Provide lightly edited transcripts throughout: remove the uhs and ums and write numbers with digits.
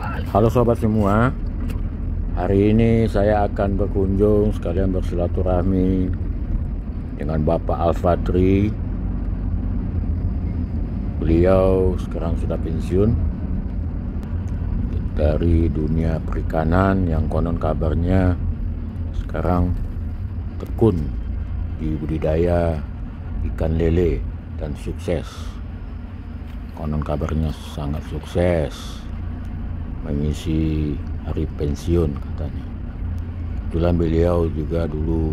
Halo sobat semua, hari ini saya akan berkunjung sekalian bersilaturahmi dengan Bapak Al-Fadri. Beliau sekarang sudah pensiun dari dunia perikanan yang konon kabarnya sekarang tekun di budidaya ikan lele dan sukses. Konon kabarnya sangat sukses mengisi hari pensiun katanya. Kebetulan beliau juga dulu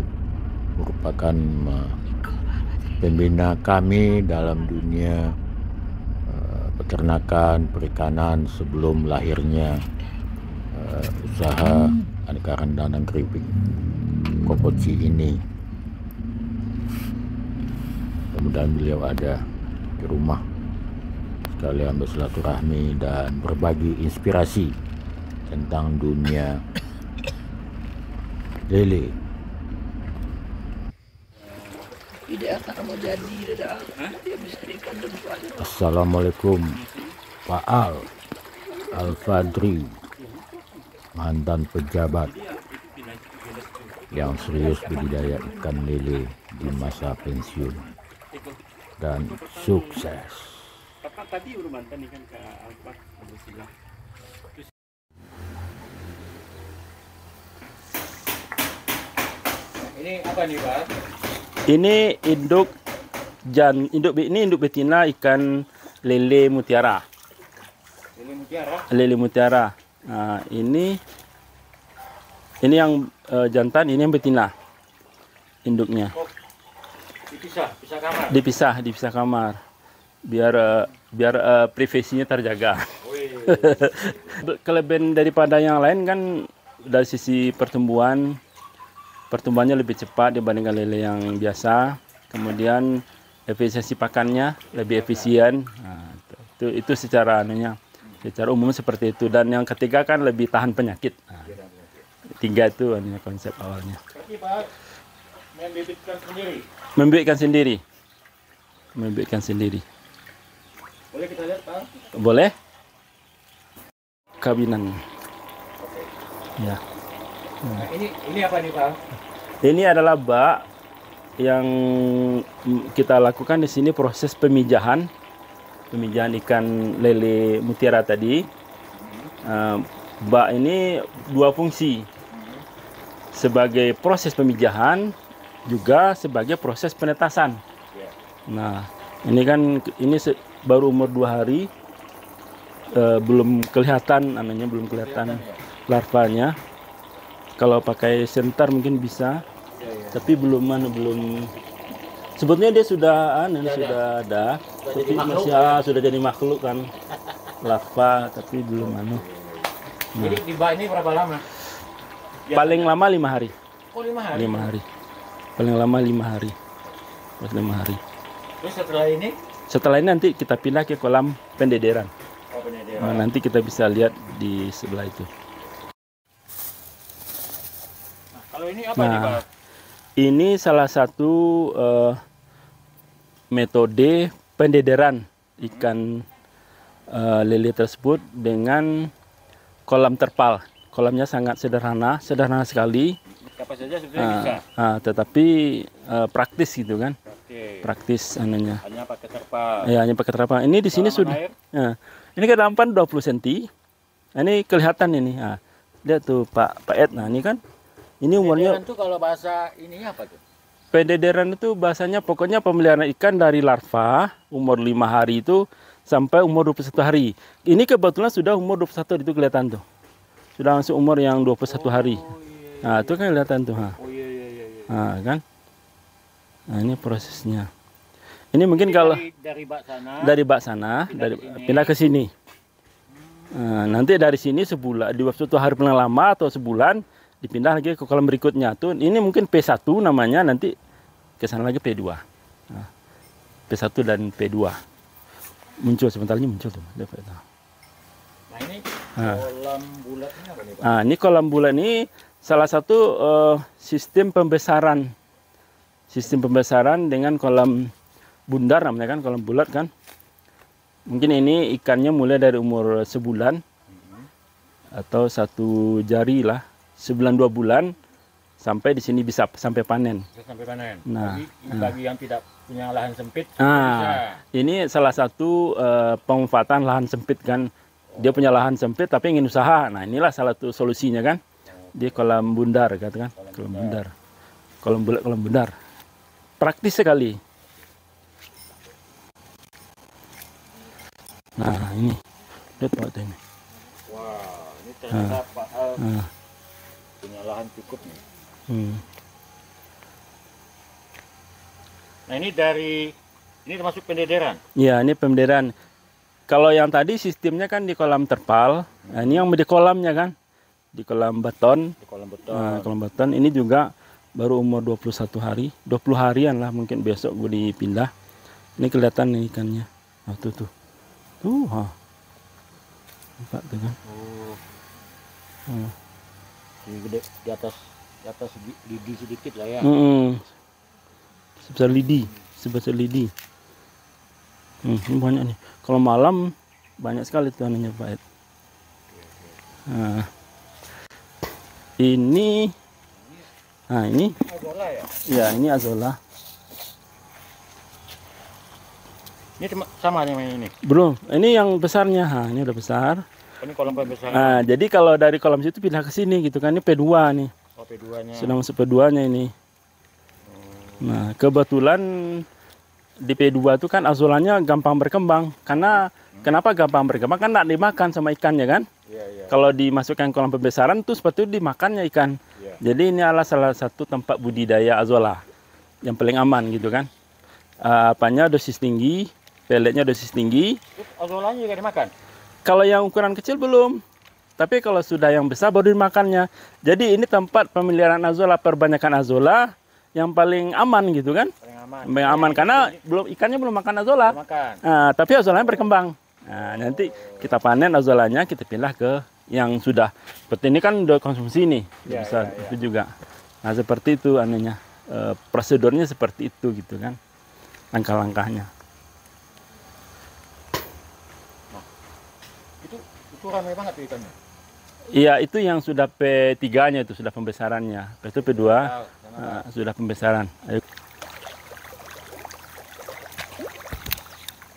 merupakan pembina kami dalam dunia peternakan, perikanan sebelum lahirnya usaha aneka rendang dan keripik Kokoci ini. Mudah-mudahan beliau ada di rumah sekalian bersilaturahmi dan berbagi inspirasi tentang dunia lele. Assalamualaikum Pak Al-Fadri, mantan pejabat yang serius budidaya ikan lele di masa pensiun dan sukses. Tadi udah mantan ikan ke Alfa sebelah. Ini apa nih Pak? Ini induk betina ikan lele mutiara. Lele mutiara. Lele mutiara. Nah, ini yang jantan, ini yang betina. Induknya. Oh, dipisah kamar. Dipisah kamar. Biar privasinya terjaga. Kelebihan daripada yang lain kan dari sisi pertumbuhannya lebih cepat dibandingkan lele yang biasa. Kemudian efisiensi pakannya lebih efisien. Nah, itu secara umum seperti itu. Dan yang ketiga kan lebih tahan penyakit. Nah, tiga itu konsep awalnya. Tapi Pak Membibitkan sendiri. Boleh kita lihat Pak? Boleh. Kawinan. Ya. Nah, ini apa nih Pak? Ini adalah bak yang kita lakukan di sini, proses pemijahan ikan lele mutiara tadi. Bak ini dua fungsi, sebagai proses pemijahan juga sebagai proses penetasan. Nah, ini baru umur 2 hari, belum kelihatan larvanya. Kalau pakai senter mungkin bisa, tapi belum. Sebetulnya dia sudah ada, tapi masih sudah jadi makhluk kan, larva, tapi belum Nah. Jadi di bak ini berapa lama? Paling lama 5 hari. Oh, 5 hari. 5 hari. Paling lama 5 hari. Pas 5 hari. Terus Setelah ini nanti kita pindah ke kolam pendederan. Oh, pendederan. Nah, nanti kita bisa lihat di sebelah itu. Nah, kalau ini apa nih Pak? Ini salah satu metode pendederan ikan lele tersebut dengan kolam terpal. Kolamnya sangat sederhana sekali. Apa saja sebenarnya bisa. Tetapi praktis gitu kan. Praktis Hanya pakai terpal. Ya, hanya pakai terpal. Ini di sini sudah. Ini kedalaman 20 cm. Ini kelihatan ini. Lihat tuh Pak Ed. Nah, ini kan. Ini umurnya. Pendederan itu kalau bahasa ininya apa tuh? Pendederan itu bahasanya pokoknya pemeliharaan ikan dari larva umur 5 hari itu sampai umur 21 hari. Ini kebetulan sudah umur 21, itu kelihatan tuh. Sudah masuk umur yang 21 hari. Nah, itu kan kelihatan tuh. Oh iya. Nah, kan. Nah, ini prosesnya. Ini mungkin kalau dari bak sana, pindah ke sini. Nah, nanti dari sini sebulan, di waktu 1 hari paling lama atau sebulan dipindah lagi ke kolam berikutnya tuh. Ini mungkin P1 namanya, nanti ke sana lagi P2. Nah, P1 dan P2. Muncul sebentar lagi muncul tuh. Nah, ini kolam bulatnya apa nih Pak? Nah, ini kolam bulat ini salah satu sistem pembesaran dengan kolam bundar namanya kan, kolam bulat kan. Mungkin ini ikannya mulai dari umur sebulan. atau 1 jari lah, sebulan 2 bulan sampai di sini bisa sampai panen. Sampai panen. Nah, bagi yang tidak punya lahan sempit, bisa. Ini salah satu pemanfaatan lahan sempit kan. Dia punya lahan sempit tapi ingin usaha. Nah, inilah salah satu solusinya kan. Di kolam bundar katakan, kolam bundar. Kolam bulat, kolam bundar. Praktis sekali. Nah, ini. Lihat Pak ini. Wah, ini ternyata Pak Al punya lahan cukup nih. Nah, ini termasuk pendederan. Iya, ini pemdederan. Kalau yang tadi sistemnya kan di kolam terpal. Nah, ini yang di kolamnya kan. Di kolam beton. Di kolam beton. Nah, kolam beton ini juga baru umur 21 hari. 20 harian lah mungkin besok gue dipindah. Ini kelihatan nih ikannya. Nah, tuh. Tuh, nampak tuh kan. Ini gede di atas lidi sedikit lah ya. Sebesar lidi. Ini banyak nih. Kalau malam banyak sekali tuh anunya Pak Ed. Nah, ini Azola ya? Ya, ini azola. Ini sama yang ini? Belum, ini yang besarnya. Ini udah besar. Ini kolam pembesaran. Nah, jadi kalau dari kolam situ pindah ke sini gitu kan. Ini P2 nih. Oh, P2-nya. Sudah masuk P2-nya ini. Nah, kebetulan di P2 itu kan azolanya gampang berkembang. Karena kenapa gampang berkembang? Kan tidak dimakan sama ikannya kan. Iya. Kalau dimasukkan kolam pembesaran tuh seperti itu dimakannya ikan. Iya. Jadi ini adalah salah satu tempat budidaya azola yang paling aman gitu kan. Apanya dosis tinggi, peletnya dosis tinggi. Azolanya juga dimakan? Kalau yang ukuran kecil belum. Tapi kalau sudah yang besar baru dimakannya. Jadi ini tempat pemeliharaan azola, perbanyakan azola yang paling aman gitu kan. Paling aman karena ikannya belum makan azola. Tapi azolanya berkembang. Nah, nanti kita panen azolanya, kita pindah ke yang sudah seperti ini kan udah konsumsi nih. Bisa itu juga. Nah, seperti itu anunya. Prosedurnya seperti itu gitu kan. Langkah-langkahnya. Itu ramai banget tuh ikannya. Iya, itu yang sudah P3-nya itu sudah pembesarannya. Itu P2 sudah pembesaran. Ayo.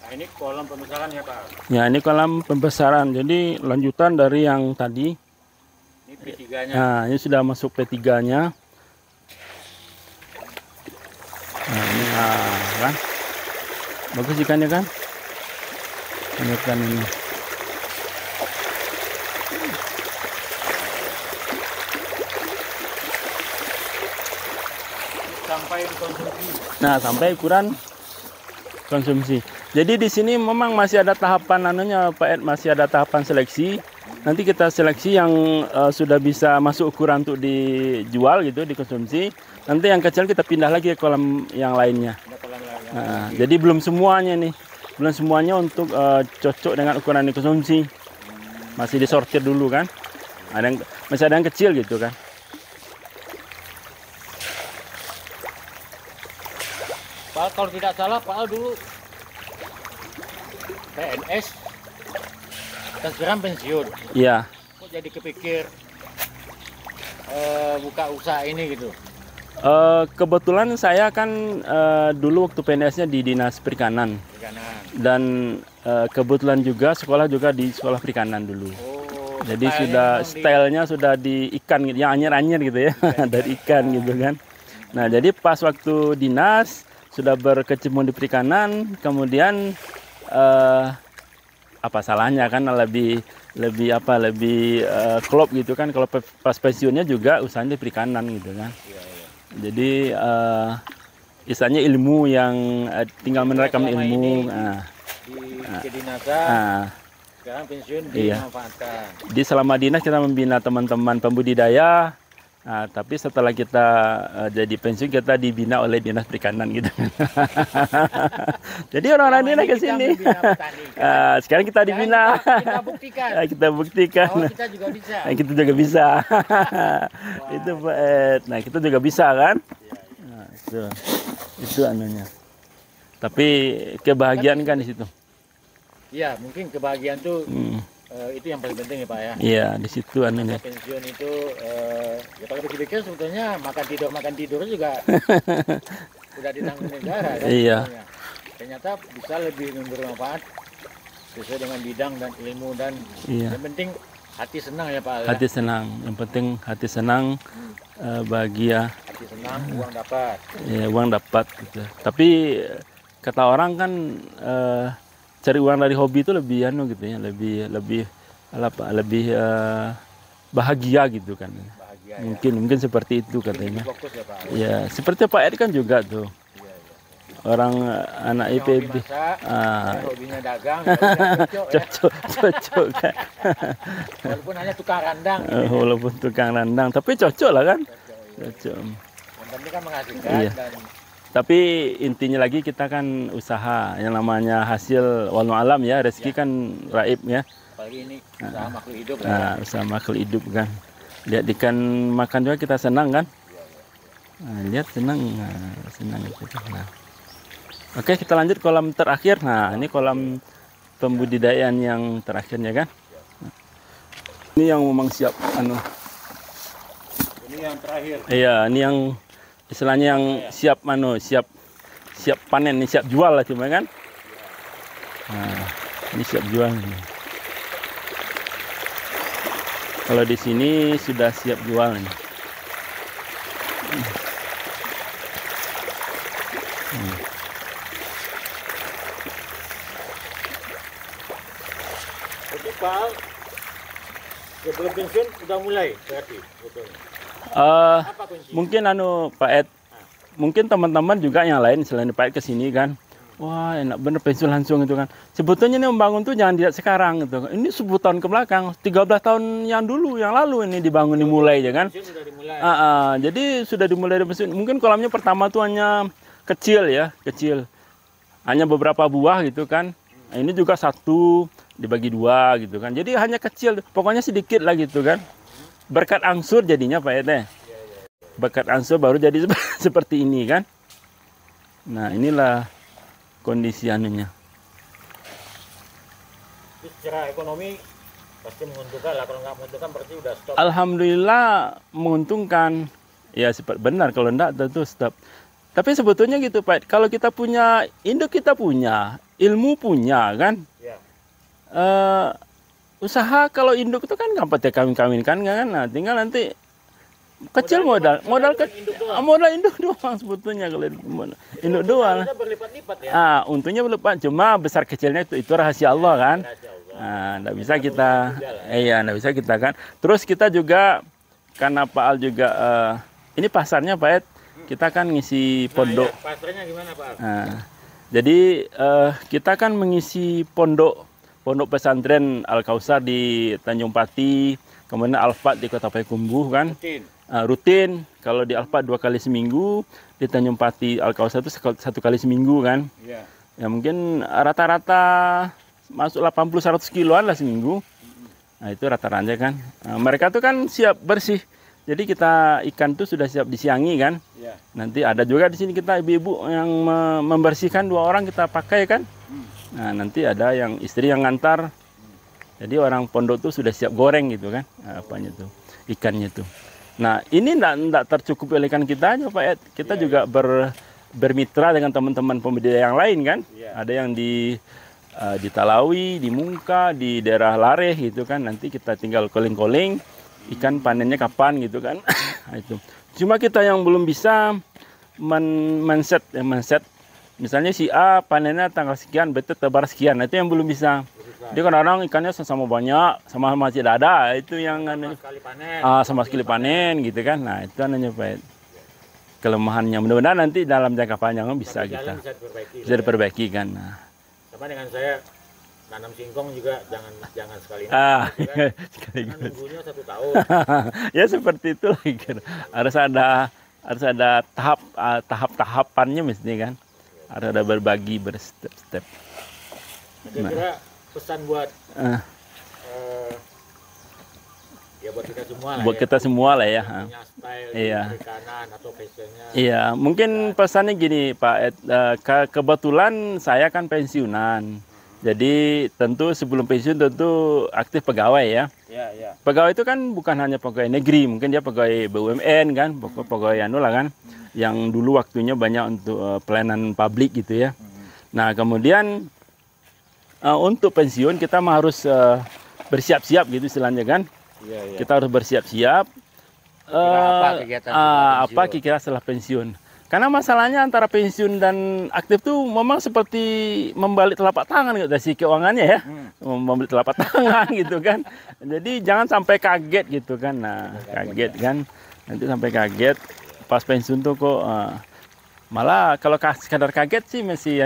Nah, ini kolam pembesaran ya Pak? Ya, ini kolam pembesaran. Jadi lanjutan dari yang tadi. Ini P3-nya. Nah, ini sudah masuk P3-nya. Nah, ini kan. Bagus ikannya kan? Ikan ini. Sampai dikonsumsi. Nah, sampai ukuran konsumsi. Jadi di sini memang masih ada tahapan anunya Pak Ed, masih ada tahapan seleksi. Nanti kita seleksi yang sudah bisa masuk ukuran untuk dijual gitu, dikonsumsi. Nanti yang kecil kita pindah lagi ke kolam yang lainnya. Nah, jadi belum semuanya nih. Belum semuanya untuk cocok dengan ukuran dikonsumsi. Masih disortir dulu kan. Masih ada yang kecil gitu kan. Pak, kalau tidak salah Pak Al dulu PNS dan sekarang pensiun. Iya. Kok jadi kepikir buka usaha ini gitu? Kebetulan saya kan dulu waktu PNS-nya di Dinas Perikanan. Dan kebetulan juga sekolah juga di sekolah perikanan dulu. Jadi sudah stylenya sudah di ikan gitu, yang anyar-anyar gitu ya, dari ikan gitu kan. Nah, jadi pas waktu dinas sudah berkecimpung di perikanan, kemudian apa salahnya kan lebih klop gitu kan, kalau pas pensiunnya juga usahanya di perikanan gitu kan. Jadi istilahnya ilmu yang tinggal menerapkan ilmu. Di kedinasan, sekarang pensiun dimanfaatkan. Di selama dinas kita membina teman-teman pembudidaya. Nah, tapi setelah kita jadi pensiun kita dibina oleh dinas perikanan gitu. Jadi orang-orang dinas ke sini. Sekarang kita dibina. Kita buktikan. Oh, kita juga bisa. Kita juga bisa. Itu Pak Ed. Nah, kita juga bisa kan? Nah, itu anunya. Tapi kebahagiaan kan di situ. Iya, mungkin kebahagiaan tuh itu yang paling penting ya Pak ya. Iya, di situ anunya. Pensiun itu ya kalau dipikir sebetulnya makan tidur juga udah ditanggung negara kan. Iya. Sebetulnya. Ternyata bisa lebih memberi manfaat sesuai dengan bidang dan ilmu dan Iya. yang penting hati senang ya Pak. Hati senang. Yang penting hati senang, bahagia. Hati senang, uang dapat. Ya, uang dapat gitu. Tapi kata orang kan cari uang dari hobi itu lebih gitu ya, lebih bahagia gitu kan. Bahagia Mungkin seperti itu katanya. fokus ya Pak. Ya, seperti Pak Ed kan juga tuh. Iya. Orang anak IPB. Hobi masak, hobinya dagang, Cocok kan. walaupun hanya tukang randang. Walaupun tukang randang, tapi cocok lah kan. Cocok. Yang penting kan menghasilkan Iya. dan Tapi intinya lagi kita kan usaha, yang namanya hasil wallahu alam ya, rezeki kan raib ya. apalagi ini usaha makhluk hidup ya. Nah, usaha makhluk hidup kan. Lihat ikan makan juga kita senang kan. Nah, lihat senang, senang gitu. Nah. Oke, kita lanjut kolam terakhir. Nah, ini kolam pembudidayaan yang terakhirnya kan. Nah, ini yang memang siap Ini yang terakhir. Iya, ini yang istilahnya yang siap siap panen, ini siap jual lah cuma kan. Nah, ini siap jual. Kalau di sini sudah siap jual nih. Jadi Pak, sebelum pensiun sudah mulai berarti betulnya. Apa kunci? Mungkin Pak Ed, mungkin teman-teman juga yang lain selain Pak Ed kesini kan. Wah, enak bener pensiun langsung itu kan. Sebetulnya ini membangun tuh jangan dilihat sekarang gitu. Ini 10 tahun ke belakang, 13 tahun yang dulu, yang lalu ini dibangun dimulai ya kan. Pensiun sudah dimulai. Jadi sudah dimulai dari pensiun. Mungkin kolamnya pertama tuh hanya kecil ya, kecil. Hanya beberapa buah gitu kan. Nah, ini juga satu dibagi dua gitu kan. Jadi hanya kecil, pokoknya sedikit lah gitu kan. Berkat angsur jadinya Pak Ed. Berkat angsur baru jadi seperti ini kan. Nah, inilah kondisi anunya. Secara ekonomi pasti menguntungkan lah, kalau nggak menguntungkan berarti udah stop. Alhamdulillah menguntungkan. Ya benar, kalau enggak tentu stop. Tapi sebetulnya gitu Pak, kalau kita punya induk, kita punya ilmu, punya kan. Ya. Usaha kalau induk itu kan gampang kawin-kawinkan kan. Nah, tinggal nanti kecil modal induk doang sebetulnya kalau induk doang. Berlipat-lipat ya. Untungnya berlipat, cuma besar kecilnya itu rahasia Allah kan. Nggak bisa kita, nggak bisa kita kan. Terus kita juga karena Pak Al juga ini pasarnya Pak Ed, kita kan ngisi pondok. Iya, pasarnya gimana Pak Al? Jadi kita kan mengisi pondok pesantren Al Kausar di Tanjung Pati, kemudian Al-Fat di Kota Payakumbuh kan. Rutin. Kalau di Al-Fat 2 kali seminggu, di Tanjung Pati Al Kausar itu 1 kali seminggu kan. Iya. Ya mungkin rata-rata masuk 80-100 kiloan lah seminggu. Nah itu rata-rata kan. Mereka tuh kan siap bersih. Jadi kita ikan tuh sudah siap disiangi kan. Iya. Nanti ada juga di sini kita ibu-ibu yang membersihkan, 2 orang kita pakai kan. Nah nanti ada yang istri yang ngantar. Jadi orang pondok tuh sudah siap goreng gitu kan. Apanya tuh, ikannya tuh. Nah ini enggak tercukupi oleh ikan kita aja Pak Ed. Kita juga bermitra dengan teman-teman pembudidaya yang lain kan. Ada yang di Talawi, di Mungka, di daerah Lareh gitu kan. Nanti kita tinggal calling-calling ikan panennya kapan gitu kan. Nah, itu. Cuma kita yang belum bisa men-set. Misalnya si A panennya tanggal sekian, betul tebar sekian. Nah, itu yang belum bisa. Dia kadang-kadang ikannya sama banyak, sama masih ada. Itu yang sama sekali panen gitu kan. Nah, itu anehnya Pak Ed. Kelemahannya. Mudah-mudahan nanti dalam jangka panjang bisa kita bisa diperbaiki kan. Nah. Sama dengan saya nanam singkong juga jangan sekali sekaligus. Nunggunya 1 tahun. Ya seperti itu lagi kan. Harus ada tahap-tahapannya mestinya kan. Harus ada berbagi berstep-step. Kira-kira pesan buat ya buat kita semua lah. Buat kita semua lah ya. Punya style perikanan atau fashionnya. Iya, mungkin pesannya gini Pak Ed, kebetulan saya kan pensiunan. Jadi tentu sebelum pensiun tentu aktif pegawai ya. Ya, ya. Pegawai itu kan bukan hanya pegawai negeri, mungkin dia pegawai BUMN kan, pegawai anu lah kan, yang dulu waktunya banyak untuk pelayanan publik gitu ya. Nah kemudian untuk pensiun kita harus bersiap-siap gitu istilahnya kan. Iya, iya. Kita harus bersiap-siap. Apa kegiatan Apa kira-kira setelah pensiun? Karena masalahnya antara pensiun dan aktif tuh memang seperti membalik telapak tangan gitu dari keuangannya ya. Membalik telapak tangan gitu kan. Jadi jangan sampai kaget gitu kan. Nah, kaget kan. Nanti sampai kaget pas pensiun tuh kok malah kalau sekadar kaget sih masih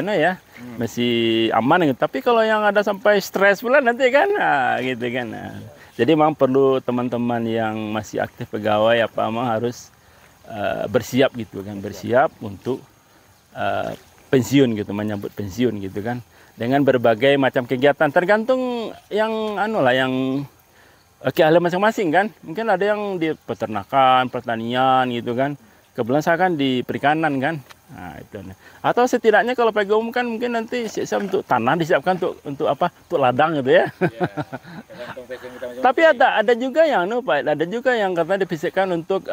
masih aman gitu. Tapi kalau yang ada sampai stres pula nanti kan gitu kan. Nah, jadi memang perlu teman-teman yang masih aktif pegawai memang harus bersiap gitu kan, bersiap untuk pensiun gitu, menyambut pensiun gitu kan, dengan berbagai macam kegiatan tergantung yang yang keahlian masing-masing kan. Mungkin ada yang di peternakan, pertanian gitu kan, kebetulan saya kan di perikanan kan. Nah, itu. Atau setidaknya kalau PGU kan mungkin nanti siap untuk tanah disiapkan untuk apa? Untuk ladang gitu ya. Tapi ada juga yang Pak, ada juga yang katanya dipisahkan untuk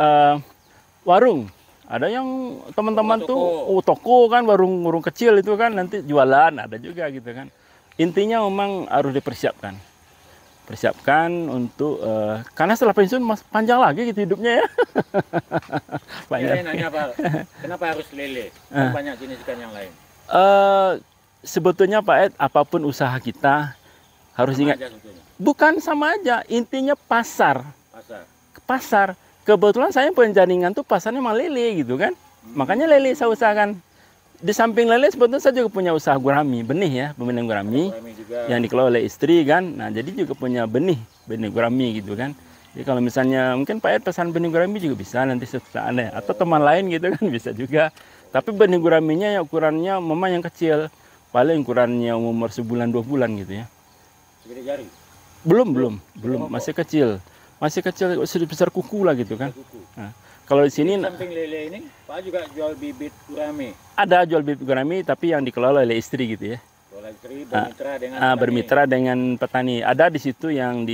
warung. Ada yang teman-teman toko kan, warung kecil itu kan nanti jualan, ada juga gitu kan. Intinya memang harus dipersiapkan. Persiapkan untuk karena setelah pensiun panjang lagi gitu hidupnya ya. Saya nanya Pak, kenapa harus lele? Banyak jenis ikan yang lain. Sebetulnya Pak Ed, apapun usaha kita harus ingat. Bukan sama aja, intinya pasar. Pasar. Kebetulan saya penjaringan tuh pasarnya malah lele gitu kan. Makanya lele saya usahakan. Di samping lele sebetulnya saya juga punya usaha gurami, benih ya, benih gurami yang dikelola oleh istri kan. Nah, jadi juga punya benih gurami gitu kan. Jadi kalau misalnya mungkin Pak Ed pesan benih gurami juga bisa nanti saat atau teman lain gitu kan bisa juga. Tapi benih guraminya yang ukurannya memang yang kecil. Paling ukurannya umur sebulan 2 bulan gitu ya. Segede jari? Belum, masih kecil. Masih kecil, sudah besar kuku lah gitu kan. Nah, kalau di sini samping lele ini, Pak juga jual bibit gurami. Ada jual bibit gurami tapi yang dikelola oleh istri gitu ya. Oleh istri bermitra dengan petani. Bermitra dengan petani. Ada di situ yang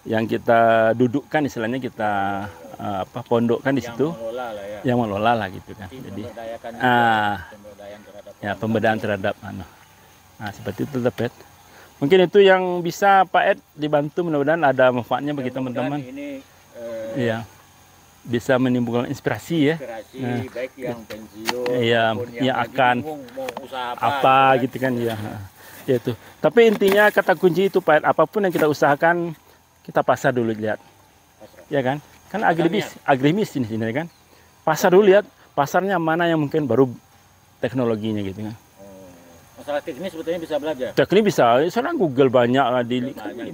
yang kita dudukkan istilahnya kita pondokkan di situ. Yang mengelola lah gitu kan. Jadi pemberdayaan terhadap Nah, seperti itu Pak Ed. Mungkin itu yang bisa Pak Ed dibantu, mudah-mudahan ada manfaatnya bagi teman-teman. Iya. Bisa menimbulkan inspirasi ya. Baik yang pensiun maupun yang akan mau usaha apa gitu kan ya. Ya itu. Tapi intinya kata kunci itu Pak Ed, apapun yang kita usahakan kita pasar dulu lihat. Ya kan? Kan agribis ini kan. Pasar dulu lihat, pasarnya mana yang mungkin baru teknologinya gitu kan. Masalah teknis sebetulnya bisa belajar. Teknis bisa, sekarang Google banyak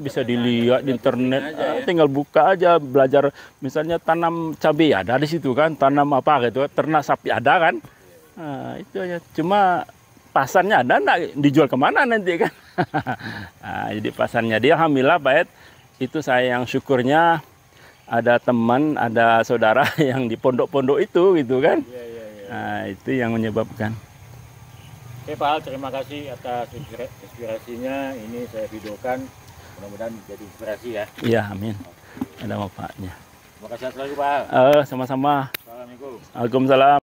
bisa dilihat di internet, tinggal buka aja belajar. Misalnya tanam cabai ada di situ kan, tanam apa gitu, ternak sapi ada kan. Nah, itu aja. Cuma pasarnya ada enggak, dijual kemana nanti kan. Nah, jadi pasarnya dia alhamdulillah Pak Ed, itu saya yang syukurnya ada teman, ada saudara yang di pondok-pondok itu gitu kan. Nah, itu yang menyebabkan. Oke Pak Al, terima kasih atas inspirasinya. Ini saya videokan, mudah-mudahan jadi inspirasi ya. Iya, amin. Ada manfaatnya. Terima kasih selalu Pak Al. Sama-sama. Assalamualaikum. Waalaikumsalam.